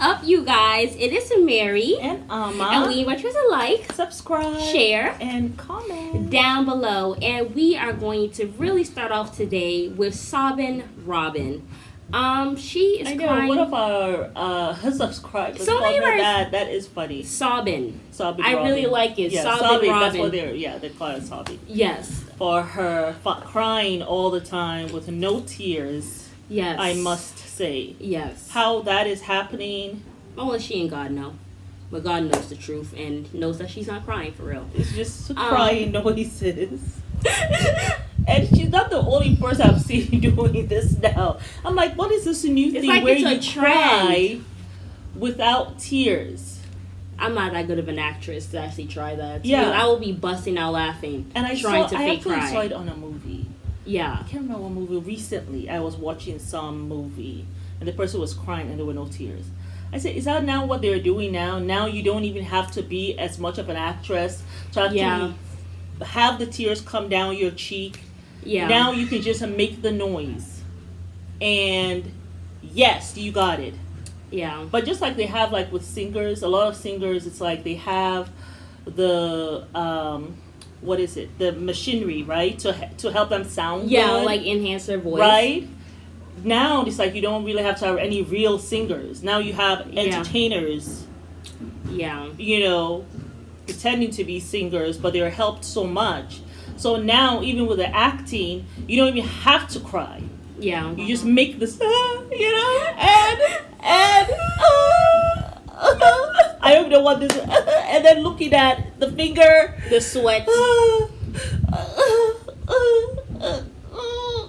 up, you guys? It is Mary and Amma. And we invite you to like, subscribe, share, and comment down below. And we are going to really start off today with Sobyn Robyn. She is crying. One of our subscribers so called her that. That is funny. Sobyn. Sobyn. I really like it. Yeah, Sobyn Robyn. That's what they call it Sobyn. Yes. For her crying all the time with no tears. Yes. I must say. Yes. How that is happening. Only she and God know. But God knows the truth and knows that she's not crying for real. It's just crying noises. And she's not the only person I've seen doing this now. I'm like, what is this new thing like where you cry without tears? I'm not that good of an actress to actually try that. Yeah. I will be busting out laughing and I trying to fake actually cry. saw it on a movie. Yeah. I can't remember what movie. Recently, I was watching some movie, and the person was crying, and there were no tears. I said, is that now what they're doing now? Now you don't even have to be as much of an actress to actually have the tears come down your cheek. Yeah. Now you can just make the noise. And yes, you got it. Yeah. But just like they have like with singers, a lot of singers, it's like they have the what is it? The machinery, right? To help them sound good. Like enhance their voice. Right? Now it's like you don't really have to have any real singers. Now you have entertainers. Yeah. Pretending to be singers, but they're helped so much. So now, even with the acting, you don't even have to cry. Yeah. You just make this, and I don't know what this, and then looking at the finger, the sweat.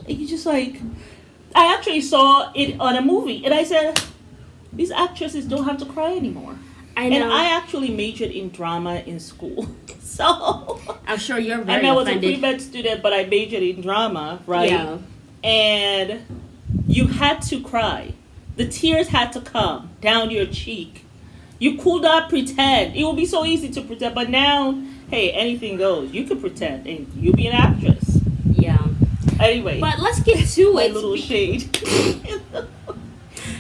You just like, I actually saw it on a movie, and I said, these actresses don't have to cry anymore. I know. And I actually majored in drama in school. So I'm sure you're very and I was offended. a pre-med student, but I majored in drama, right? Yeah. And you had to cry. The tears had to come down your cheek. You could not pretend. It would be so easy to pretend, but now, hey, anything goes. You can pretend, and you be an actress. Yeah. Anyway. But let's get to it. A little shade.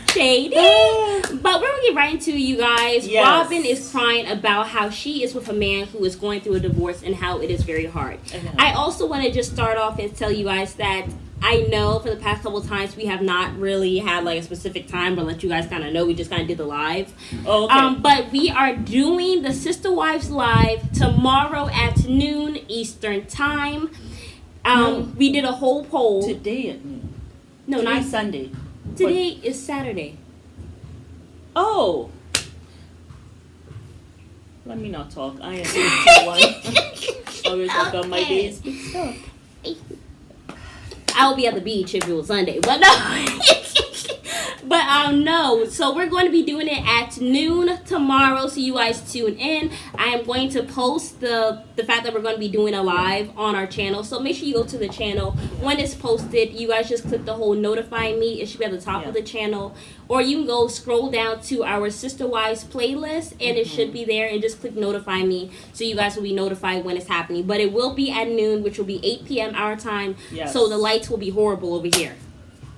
Shady. But we're gonna get right into it, you guys. Yes. Robyn is crying about how she is with a man who is going through a divorce and how it is very hard. I also want to just start off and tell you guys that I know for the past couple of times we have not really had like a specific time, but let you guys kind of know we just kind of did the live. Oh, okay. But we are doing the Sister Wives live tomorrow at noon Eastern time. We did a whole poll today at noon. No, Today's not Sunday. Today is Saturday. Oh. Let me not talk. I am 51. Always got my days mixed up. I would be at the beach if it was Sunday, but no. No. So we're going to be doing it at noon tomorrow, so you guys tune in. I am going to post the fact that we're going to be doing a live on our channel, so make sure you go to the channel. When it's posted, you guys just click the whole notify me. It should be at the top of the channel, or you can go scroll down to our Sister Wives playlist, and it should be there, and just click notify me, so you guys will be notified when it's happening. But it will be at noon, which will be 8 p.m. our time. Yes. So the lights will be horrible over here.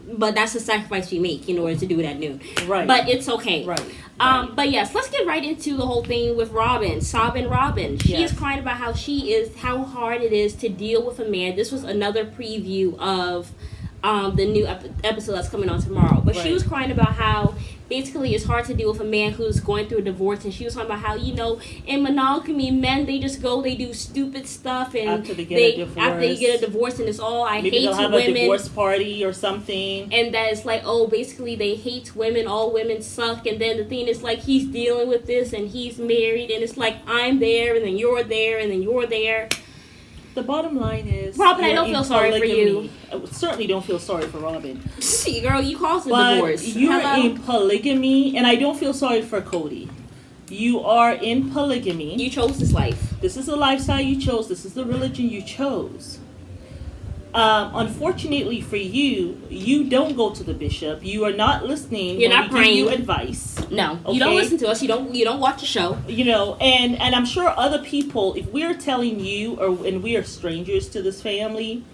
But that's the sacrifice we make in order to do it at noon. Right. But it's okay. Right. But yes, let's get right into the whole thing with Robyn. Sobyn Robyn. She is crying about how hard it is to deal with a man. This was another preview of the new episode that's coming on tomorrow. But she was crying about how basically it's hard to deal with a man who's going through a divorce, and she was talking about how, in monogamy, men, they just go, they do stupid stuff, and after they get a divorce, and it's all, Maybe hate they'll have women. A divorce party or something. And that it's like, basically they hate women, all women suck, and then the thing is like, he's dealing with this, and he's married, and it's like, I'm there, and then you're there, and then you're there. The bottom line is, Robyn, I don't feel sorry for you. I certainly don't feel sorry for Robyn. See, girl, you caused a divorce. You're in polygamy, and I don't feel sorry for Kody. You are in polygamy. You chose this life. This is the lifestyle you chose. This is the religion you chose. Unfortunately for you, you don't go to the bishop. You are not listening. You're not praying. Give you advice. No, okay? You don't listen to us. You don't watch the show. And I'm sure other people, if we're telling you, and we are strangers to this family,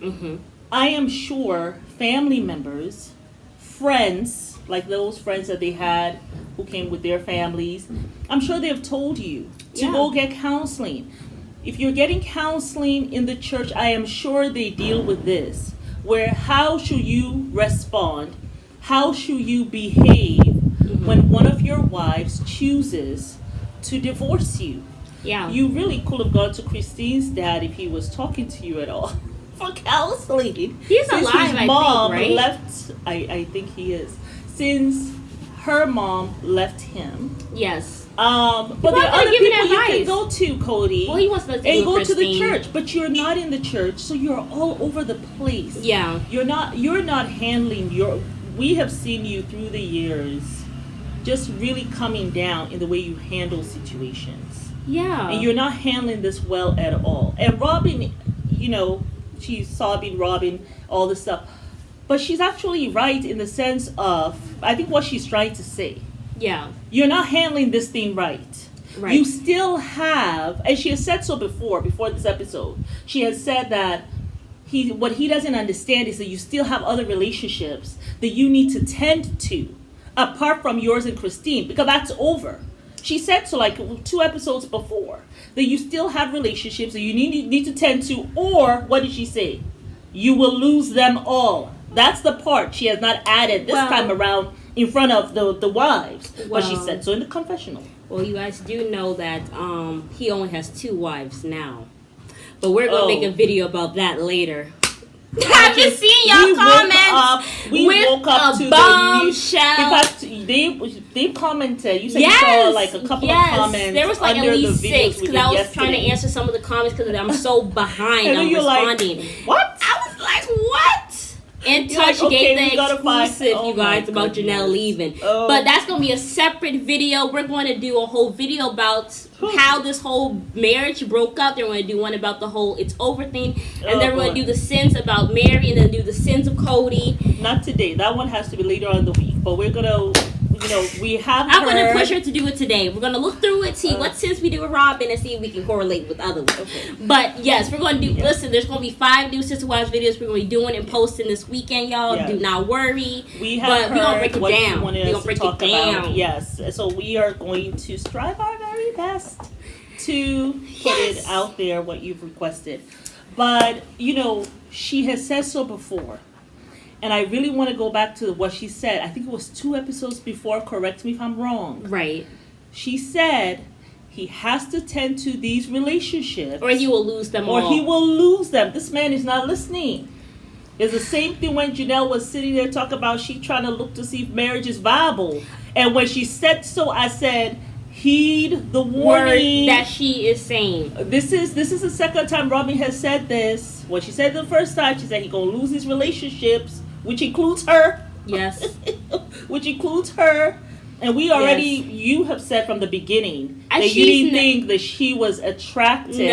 I am sure family members, friends, like those friends that they had who came with their families. I'm sure they've told you to go get counseling. If you're getting counseling in the church, I am sure they deal with this. Where how should you respond? How should you behave when one of your wives chooses to divorce you? Yeah. You really could have gone to Christine's dad if he was talking to you at all for counseling. He's alive, his mom I think, right? left, I think he is. Since her mom left him. Yes. But there are other people you can go to, Kody. Well, he wants to and go to the church, but you're not in the church, so you're all over the place. Yeah. You're not handling your. We have seen you through the years, just really coming down in the way you handle situations. Yeah. And you're not handling this well at all. And Robyn, she's sobbing, Robyn, all this stuff. But she's actually right in the sense of, I think what she's trying to say. Yeah. You're not handling this thing right. Right. You still have, and she has said so before this episode, she has said that what he doesn't understand is that you still have other relationships that you need to tend to, apart from yours and Christine, because that's over. She said so like 2 episodes before, that you still have relationships that you need to tend to, or, what did she say? You will lose them all. That's the part she has not added this time around in front of the wives. But she said so in the confessional. Well, you guys do know that he only has 2 wives now. But we're going to make a video about that later. I've been seeing y'all comments we woke up to bombshell. In fact, they commented. You said you saw like a couple of comments. There was like at least 6 because I was trying to answer some of the comments because I'm so behind on responding. Like, what? I was like, what? In Touch gave the exclusive, you guys, about Janelle leaving. But that's going to be a separate video. We're going to do a whole video about how this whole marriage broke up. They're going to do one about the whole it's over thing. And then we're going to do the sins about Mary and then do the sins of Kody. Not today. That one has to be later on in the week. But we're going to, we have I'm going to push her to do it today. We're going to look through it, see what sins we do with Robyn, and see if we can correlate with other ones. Okay. But yes, we're going to do, listen, there's going to be 5 new Sister Wives videos we're going to be doing and posting this weekend, y'all. Do not worry. We have we're going to break it down. We're going to break it down. Yes. So we are going to strive our very best to put it out there, what you've requested. But, she has said so before. And I really want to go back to what she said. I think it was 2 episodes before. Correct me if I'm wrong. Right. She said he has to tend to these relationships. Or he will lose them all. Or he will lose them. This man is not listening. It's the same thing when Janelle was sitting there talking about she trying to look to see if marriage is viable. And when she said so, I said, heed the warning that she is saying. This is the second time Robyn has said this. When she said the first time, she said he's going to lose his relationships. Which includes her. Yes. Which includes her. And we already, you have said from the beginning that you didn't think that she was attracted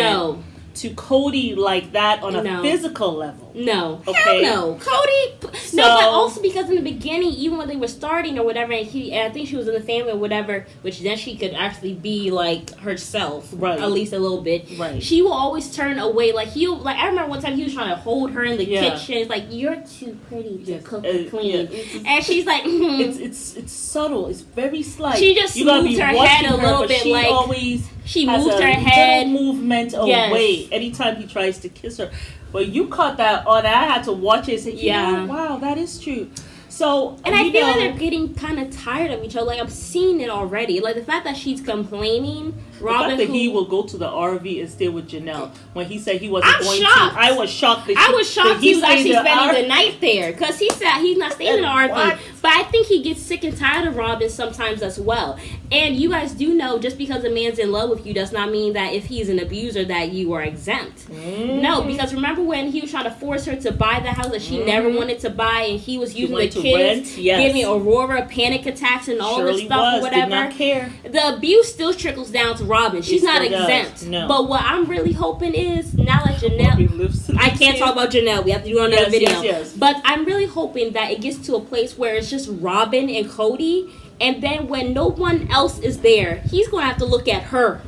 to Kody like that on a physical level. No. Okay. Hell no. Kody. No, but also because in the beginning, even when they were starting or whatever, and I think she was in the family or whatever, which then she could actually be like herself, right? At least a little bit, right? She will always turn away. Like I remember one time he was trying to hold her in the kitchen. It's like, you're too pretty to cook and clean, and she's like, it's subtle. It's very slight. She just moved her head a little bit, she like always she moved her head movement away anytime he tries to kiss her. But you caught that on. I had to watch it and say, wow, that is true. So, and I feel like they're getting kind of tired of each other. Like, I'm seeing it already. Like, the fact that she's complaining. The fact that he will go to the RV and stay with Janelle. When he said he wasn't going shocked. to. I was shocked that he was actually spending the night there. Because he said he's not staying in the RV. What? But I think he gets sick and tired of Robyn sometimes as well. And you guys do know, just because a man's in love with you does not mean that if he's an abuser that you are exempt. No, because remember when he was trying to force her to buy the house that she never wanted to buy, and he was using the kids, giving Aurora panic attacks and all this stuff or whatever. Did not care. The abuse still trickles down to Robyn. She's not exempt. No. But what I'm really hoping is, now that Janelle... I can't talk about Janelle. We have to do another video. Yes. But I'm really hoping that it gets to a place where it's just Robyn and Kody, and then when no one else is there, he's going to have to look at her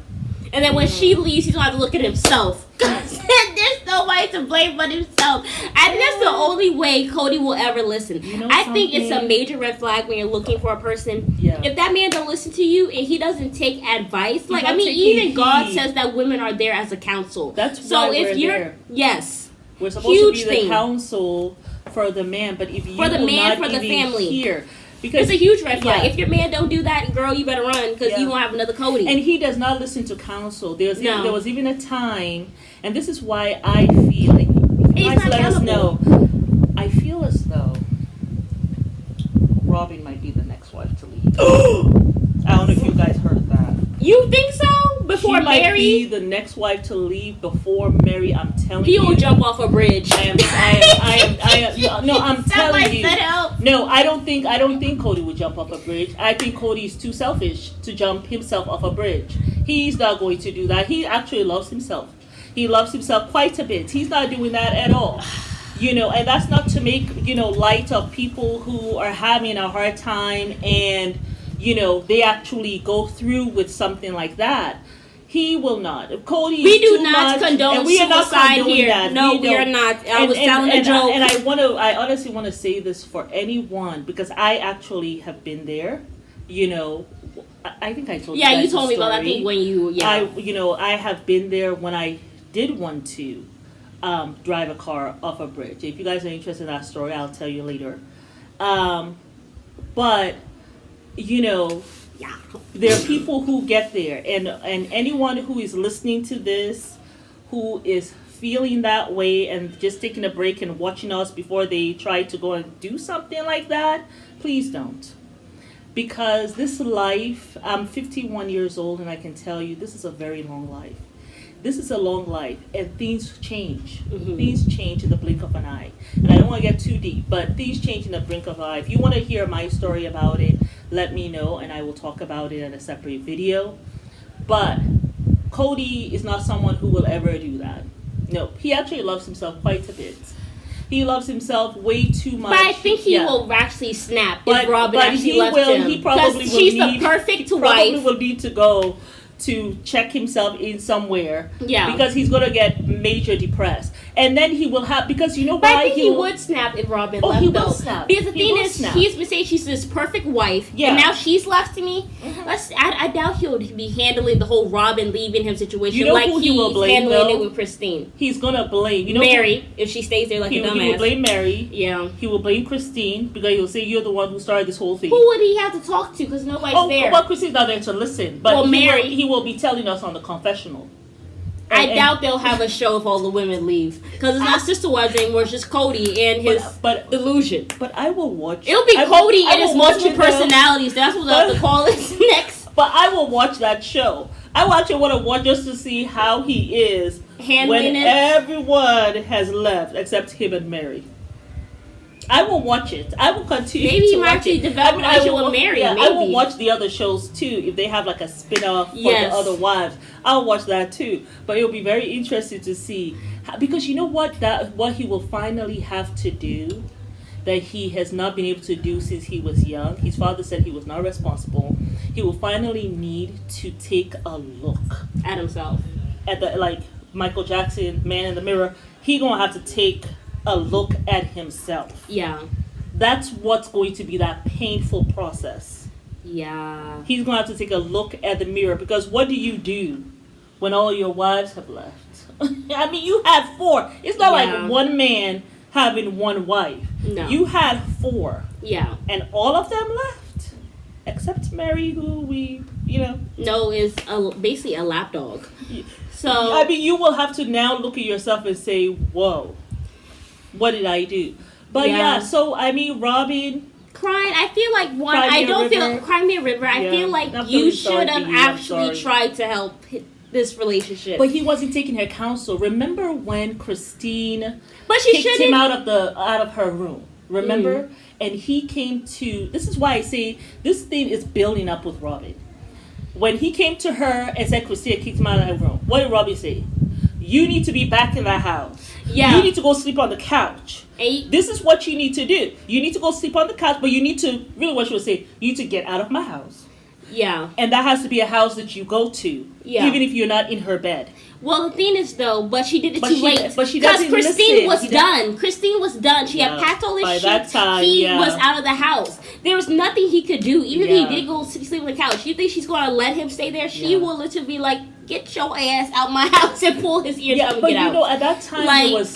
And then when she leaves, he's gonna have to look at himself. There's nobody to blame but himself. I think that's the only way Kody will ever listen. You know I think it's a major red flag when you're looking for a person. Yeah. If that man don't listen to you and he doesn't take advice, like I mean, even God says that women are there as a counsel. That's so why if we're you're there. yes, we're supposed huge to be the thing. counsel for the man, but if you For the will man, not for the even family. hear, because it's a huge red flag. Yeah. If your man don't do that, girl, you better run because you won't have another Kody. And he does not listen to counsel. There was even a time, and this is why I feel like He's guys not let us accountable. know. I feel as though Robyn might be the next wife to leave. I don't know if you guys heard that. You think so? Before She might Mary? be the next wife to leave before Mary. I'm telling you. He will jump off a bridge. I'm telling you. No, I don't think Kody would jump off a bridge. I think Kody is too selfish to jump himself off a bridge. He's not going to do that. He actually loves himself. He loves himself quite a bit. He's not doing that at all. And that's not to make, light of people who are having a hard time and, they actually go through with something like that. He will not. Kody We is do too not much, condone and we are not suicide condoning here. that. No, we are not. I was telling a joke. And I honestly want to say this for anyone because I actually have been there. I think I told you. Yeah, guys you told the me about that. I story. think when you, I have been there when I did want to drive a car off a bridge. If you guys are interested in that story, I'll tell you later. But there are people who get there, and anyone who is listening to this, who is feeling that way and just taking a break and watching us before they try to go and do something like that, please don't. Because this life, I'm 51 years old, and I can tell you this is a very long life. This is a long life, and things change. Mm-hmm. Things change in the blink of an eye. And I don't want to get too deep, but things change in the blink of an eye. If you want to hear my story about it, let me know, and I will talk about it in a separate video. But Kody is not someone who will ever do that. No, he actually loves himself quite a bit. He loves himself way too much. But I think he will actually snap if Robyn actually left him. He probably will she's need, the perfect he wife. probably will need to go to check himself in somewhere. Yeah. Because he's going to get major depressed. And then he will have, because you know But why? I think he would snap if Robyn left, he though. will snap. Because the He thing will is, snap. he's been saying she's this perfect wife, Yeah. and now she's left to me. Mm-hmm. I doubt he'll be handling the whole Robyn leaving him situation You know like who he will he's blame, handling though? it with Christine. He's going to blame, Mary, if she stays there like a dumbass. He will blame Mary. Yeah. He will blame Christine because he'll say you're the one who started this whole thing. Who would he have to talk to? Because nobody's there. Well, Christine's not there to listen. But Well, Mary. he will be telling us on the confessional. I doubt they'll have a show if all the women leave. Because it's not Sister Wives anymore, it's just Cody and his delusion. But I will watch. It'll be Cody and his multiple it, personalities. That's what they'll have to call it next. But I will watch that show. I actually want to watch just to see how he is handling when it. Everyone has left except him and Mary. I will watch it. I will continue. Maybe he to might watch actually it. develop a relationship with Mary. Yeah, maybe. I will watch the other shows too if they have like a spin-off for the other wives. I'll watch that too. But it'll be very interesting to see because you know what he will finally have to do that he has not been able to do since he was young. His father said he was not responsible. He will finally need to take a look at himself. At the like Michael Jackson, Man in the Mirror. He gonna have to take a look at himself. Yeah. That's what's going to be that painful process. Yeah. He's going to have to take a look at the mirror because what do you do when all your wives have left? I mean, you had 4. It's not like one man having one wife. No. You had 4. Yeah. And all of them left. Except Mary, who we, No, is basically a lapdog. So. I mean, you will have to now look at yourself and say, whoa. What did I do? But so I mean, Robyn crying. I feel like Cry Me a River. I feel like you should have actually tried to help this relationship. But he wasn't taking her counsel. Remember when Christine kicked him out of her room? Remember? Mm-hmm. And he came to. This is why I say this thing is building up with Robyn. When he came to her and said Christine kicked him out of her room, what did Robyn say? You need to be back in the house. Yeah. You need to go sleep on the couch. This is what you need to do. You need to go sleep on the couch, but you need to, really what she would say, you need to get out of my house. Yeah. And that has to be a house that you go to. Yeah. Even if you're not in her bed. Well, the thing is, though, but she did it too late. But she because doesn't Christine listen. was done. Christine was done. She had packed all his By shit. that time, he was out of the house. There was nothing he could do. Even if he did go sleep on the couch, you think she's going to let him stay there? She will literally be like, get your ass out my house and pull his ears out and get out. But you know, at that time,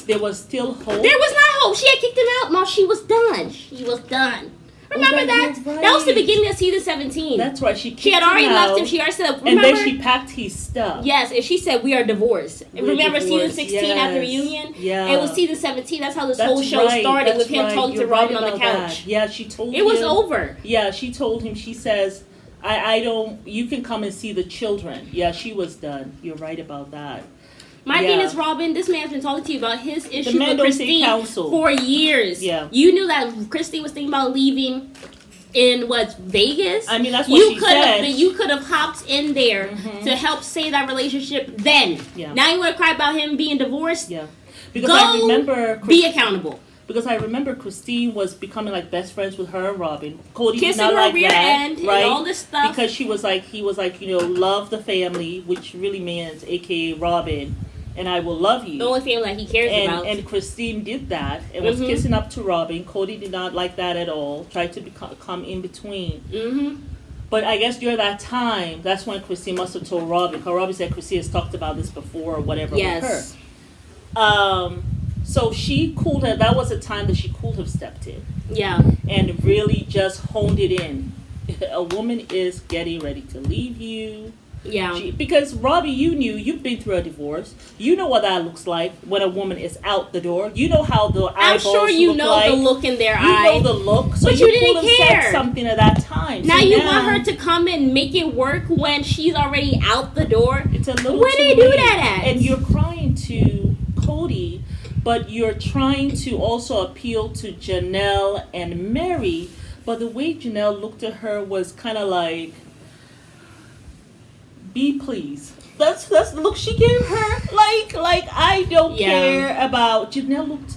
there was still hope. There was not hope. She had kicked him out. No, she was done. She was done. Remember that? Right. That was the beginning of season 17. That's right. She had already left him. She already said, remember? And then she packed his stuff. Yes, and she said, we are divorced. Remember divorced. season 16 after reunion? Yeah. It was season 17. That's how this whole show started with him talking to Robyn on the couch. That. Yeah, she told him. It was over. Yeah, she told him, she says, I don't, you can come and see the children. Yeah, she was done. You're right about that. My thing is, Robyn, this man's been talking to you about his issue with Christine for years. Yeah. You knew that Christine was thinking about leaving in Vegas. I mean, that's what she said. You could have hopped in there to help save that relationship then. Yeah. Now you want to cry about him being divorced? Yeah. Because I remember... be accountable. Because I remember Christine was becoming like best friends with her and Robyn. Kody kissing did not her like rear that, end right? and all this stuff. Because he was like, love the family, which really meant, aka Robyn, and I will love you. The only family that he cares about. And Christine did that and was kissing up to Robyn. Kody did not like that at all. Tried to come in between. Mm-hmm. But I guess during that time, that's when Christine must have told Robyn. Because Robyn said Christine has talked about this before or whatever with her. So she could have, that was a time that she could have stepped in. Yeah. And really just honed it in. A woman is getting ready to leave you. Yeah. Because, Robbie, you've been through a divorce. You know what that looks like when a woman is out the door. You know how the eyeballs look like. I'm sure you know the look in their eye. You know the look. So but you didn't care. Said something at that time. Now you want her to come and make it work when she's already out the door? It's a little Where do they do that at? And you're crying to Kody, but you're trying to also appeal to Janelle and Mary. But the way Janelle looked at her was kind of like, be pleased. That's the look she gave her. Like I don't care about. Janelle looked,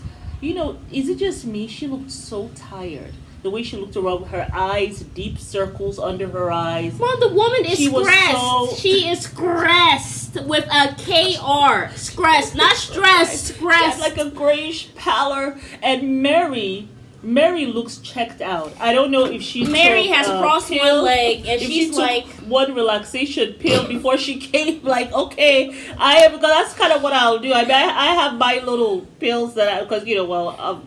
is it just me? She looked so tired. The way she looked around with her eyes, deep circles under her eyes. Well, the woman is stressed. She is stressed with a K-R. Stressed, not stressed. Stressed. Like a grayish pallor. And Mary looks checked out. I don't know if she Mary has crossed one leg and she's like one relaxation pill before she came. Like, okay, because that's kind of what I'll do. I mean, I have my little pills that because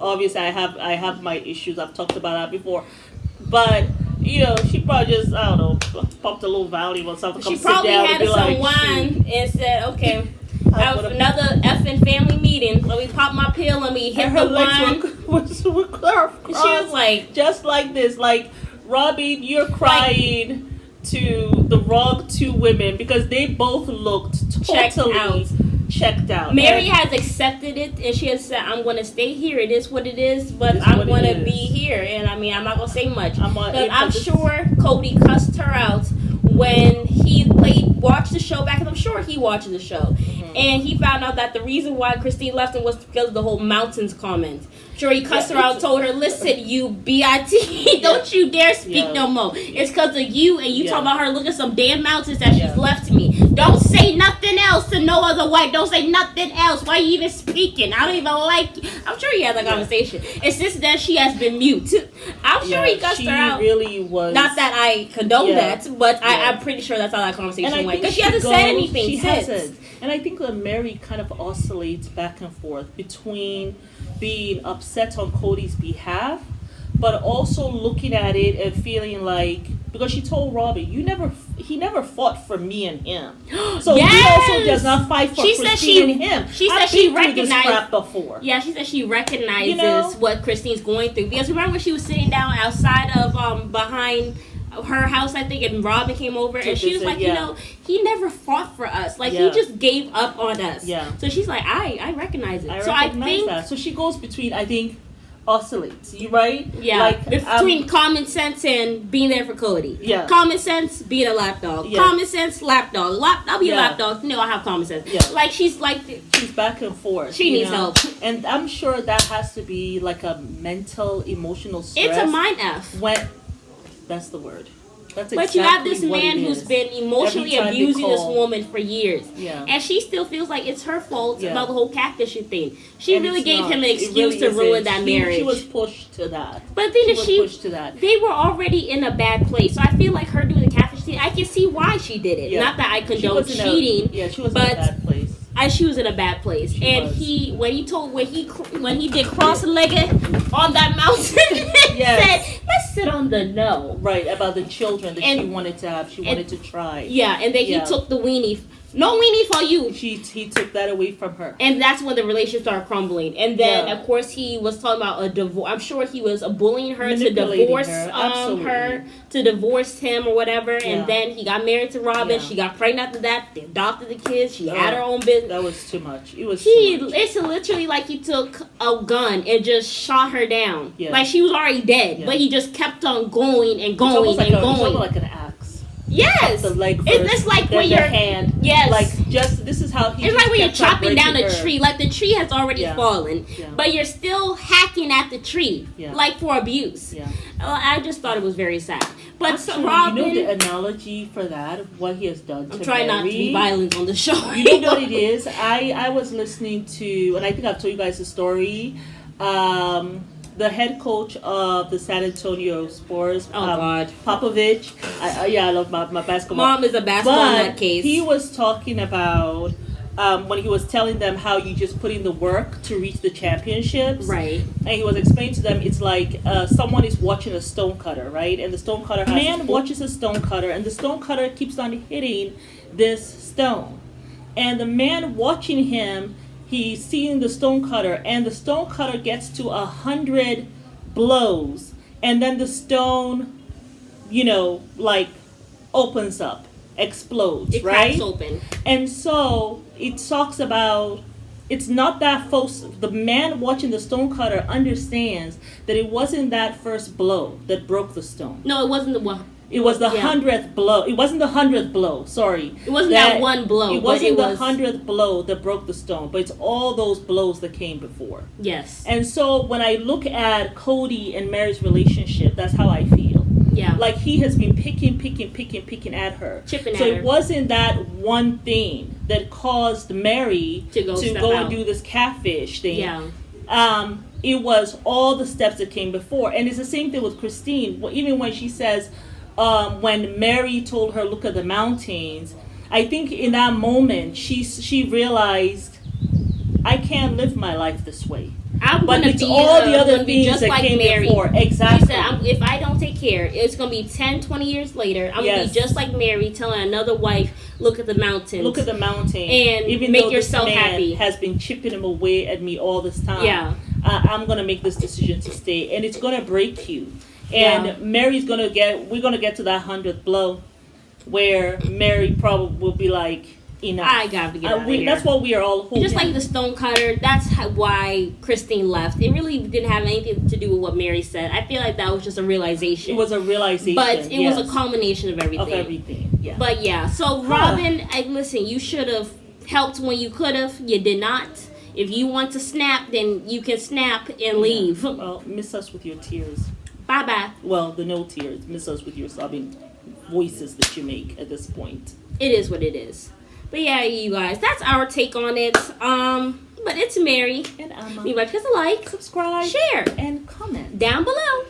obviously I have my issues. I've talked about that before, but she probably just I don't know popped a little Valium or something. She probably had some wine and said, okay. I was another effing family meeting. Let me pop my pill. Let me hit the wine. She was like, just like this. Like, Robyn, you're crying to the wrong two women because they both looked totally checked out. Mary has accepted it and she has said, I'm going to stay here. It is what it is, but I'm going to be here. And I mean, I'm not going to say much. I'm sure Kody cussed her out when he watched the show back, and I'm sure he watched the show. Mm-hmm. And he found out that the reason why Christine left him was because of the whole mountains comment. Sure, he cussed her out and told her, listen, you B.I.T., don't you dare speak no more. It's because of you, and you talking about her, look at some damn mountains that she's left me. Don't say nothing else to no other wife. Don't say nothing else. Why are you even speaking? I don't even like you. I'm sure he had that conversation. And since then, she has been mute. I'm sure he cussed her out. She really was. Not that I condone that, but I'm pretty sure that's how that conversation went. Because she hasn't said anything she since. Hasn't. And I think that Mary kind of oscillates back and forth between being upset on Kody's behalf, but also looking at it and feeling like, because she told Robyn, he never fought for me and him. So he also does not fight for Christine and him. She said she recognized this crap before. Yeah, she said she recognizes what Christine's going through. Because remember when she was sitting down outside of behind her house, I think, and Robyn came over and she was like, he never fought for us. Like he just gave up on us. Yeah. So she's like, I recognize it. I think that. So she goes between, I think, oscillates. You right? Yeah. Like between common sense and being there for Kody. Yeah. Common sense, being a lapdog. Yeah. Common sense, lapdog. I'll be a lapdog. I have common sense. Yeah. Like she's back and forth. She needs help. And I'm sure that has to be like a mental, emotional stress. It's a mind F. That's the word. That's But you have this exactly what man it who's is. been emotionally Every time they abusing this call- woman for years. Yeah. And she still feels like it's her fault Yeah. about the whole catfishing thing. She And really it's gave not. him an It excuse really to ruin isn't. that She marriage. was pushed to that. But the thing is, was she pushed to that. they were already in a bad place. So I feel like her doing the catfish thing, I can see why she did it. Yeah. Not that I She condone was in a- cheating. she was in but a bad place. she was in a bad place. She And was. when he did cross-legged on that mountain, he Yes. said, "Let's sit on the no." Right, about the children that And- she wanted to have. She wanted to try. Yeah, and then he Yeah. took the weenie. No weenie for you. He took that away from her. And that's when the relationship started crumbling. And then, Yeah. of course, he was talking about a divorce. I'm sure he was bullying her to Manipulating divorce her, absolutely. her, to divorce him or whatever. Yeah. And then he got married to Robin. Yeah. She got pregnant after that. They adopted the kids. She Oh, had her own business. That was too much. It was too much. It's literally like he took a gun and just shot her down. Yeah. Like she was already dead, Yeah. but he just kept on going and It's going almost like and it's almost going. like an axe. Yes. The leg first, It's like then when the you're hand. Yes. Like just this is how he. It's just like when you're kept on chopping down a breaking her. tree. Like the tree has already Yeah. fallen, Yeah. but you're still hacking at the tree, Yeah. like for abuse. Yeah. I just thought it was very sad. But Actually, Robin, you know the analogy for that, what he has done to I'm trying not to be Mary? violent on the show. You know what it is? I was listening to, and I think I've told you guys the story. The head coach of the San Antonio Spurs, Oh, God. Popovich. I love my basketball. Mom is a basketball But nut case. he was talking about when he was telling them how you just put in the work to reach the championships. Right. And he was explaining to them, it's like someone is watching a stone cutter, right? And the stone cutter has man watches a stone cutter, and the stone cutter keeps on hitting this stone. And the man watching him, he's seeing the stone cutter, and the stone cutter gets to 100 blows, and then the stone, like opens up, explodes, It right? cracks open. And so it talks about it's not that folks. The man watching the stone cutter understands that it wasn't that first blow that broke the stone. No, it wasn't the one. It was the Yeah. 100th blow. It wasn't the 100th blow. Sorry. It wasn't that one blow. It but wasn't it the was, 100th blow that broke the stone, but it's all those blows that came before. Yes. And so when I look at Kody and Mary's relationship, that's how I feel. Yeah. Like he has been picking at her. Chipping so at it her. wasn't that one thing that caused Mary To go step and out. do this catfish thing. Yeah. It was all the steps that came before. And it's the same thing with Christine. Even when she says, when Mary told her, look at the mountains, I think in that moment she realized, I can't live my life this way. I'm But gonna it's be all the other gonna be things just that like came Mary. before. She Exactly. said, if I don't take care, it's going to be 10, 20 years later. I'm going to Yes. be just like Mary telling another wife, look at the mountains. Look at the mountain. And Even make though yourself this man happy. has been chipping him away at me all this time. Yeah. I'm going to make this decision to stay. And it's going to break you. And Yeah. Mary's going to we're going to get to that 100th blow where Mary probably will be like, enough. I got to get out of here. That's what we are all hoping. Just like the stone cutter, that's why Christine left. It really didn't have anything to do with what Mary said. I feel like that was just a realization. It was a realization. But it was yes, a culmination of everything. of everything. Yeah. But yeah, so Robin, listen, you should have helped when you could have. You did not. If you want to snap, then you can snap and leave. Well, miss us with your tears. Bye-bye. Well, the no tears. Miss us with your sobbing voices that you make at this point. It is what it is. But yeah, you guys, that's our take on it. But it's Mary. And Emma. Leave us a like, Subscribe. share And comment. down below.